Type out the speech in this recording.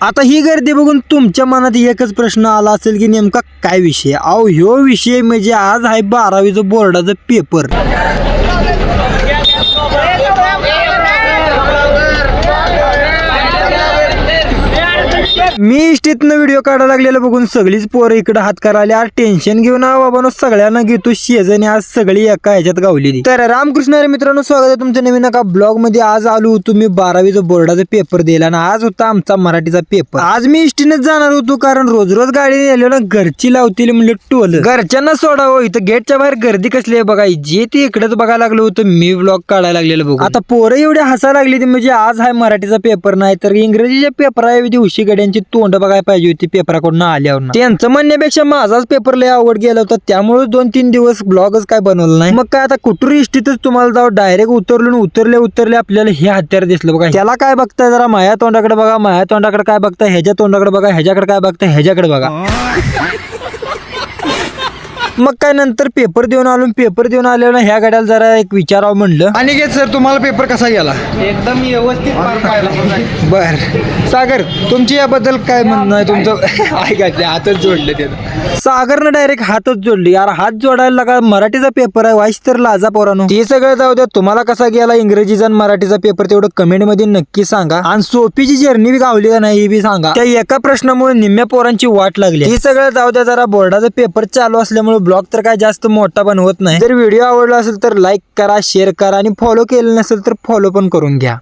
आता ही गर्दी बघून तुमच्या मनात एकच प्रश्न आला असेल की नेमका काय विषय. अहो ह्यो विषय म्हणजे आज आहे 12वीचं बोर्डाचं पेपर. मी इष्टीतनं व्हिडिओ काढायला लागलेला बघून सगळीच पोरं इकडे हात करायला. आज टेन्शन घेऊन बाबानो सगळ्यांना घेतो शेजारी. आज सगळी एका ह्याच्यात गावलेली. तर रामकृष्ण हरी मित्रांनो, स्वागत आहे तुमच्या नवीन एका ब्लॉग मध्ये. आज आलो होतो मी 12वीचा बोर्डाचा पेपर द्यायला आणि आज होता आमचा मराठीचा पेपर. आज मी इष्टीनेच जाणार होतो कारण रोज रोज गाडी नेली ना घरची लावतील म्हणजे टोल. घरच्यांना सोडावं, इथं गेटच्या बाहेर गर्दी कसली आहे बघा. जे ते इकडेच बघायला लागलो होतं मी ब्लॉग काढायला लागलेलं बघू. आता पोरं एवढे हसायला लागली ती म्हणजे आज आहे मराठीचा पेपर नाही तर इंग्रजीच्या पेपर आहे. दिवशी गड्यांची तोंड बघायला पाहिजे होती पेपराकडून आल्यावर. त्यांचं म्हणण्यापेक्षा माझाच पेपर लय आवड गेला होता त्यामुळे 2-3 दिवस ब्लॉगच काय बनवलं नाही. मग काय आता कुठून इष्टीतच तुम्हाला जाऊ डायरेक्ट उतरले आपल्याला हे हत्यार दिसलं बघा. त्याला काय बघताय जरा माझ्या तोंडाकडे बघा, माझ्या तोंडाकडे काय बघताय, ह्याच्या तोंडाकडे बघा, ह्याच्याकडे काय बघताय, ह्याच्याकडे बघा. मग काय नंतर पेपर देऊन आलो. पेपर देऊन आल्यावर ह्या गाड्याला जरा एक विचारावं म्हणलं. आणि सर तुम्हाला पेपर कसा गेला? एकदम व्यवस्थित पार पाडला. बर सागर, तुमची याबद्दल काय म्हणणं आहे तुमचं? ऐका हातच जोडले ते. सागरनं डायरेक्ट हातच जोडली. यार हात जोडायला लागा, मराठीचा पेपर आहे वाईस तर लाजा पोरानो. ते सगळं जाऊ द्या, तुम्हाला कसा गेला इंग्रजीचा आणि मराठीचा पेपर तेवढं कमेंट मध्ये नक्की सांगा. आणि सोपीची जर्नी बी गावली का नाही हे बी सांगा. त्या एका प्रश्नामुळे निम्म्या पोरांची वाट लागली. हे सगळं जाऊ द्या, जरा बोर्डाचा पेपर चालू असल्यामुळे ब्लॉग तर काय जास्त मोठा बनवत नाही. जर व्हिडिओ आवडला असेल तर लाईक करा, शेअर करा आणि फॉलो केलं नसेल तर फॉलो पण करून घ्या.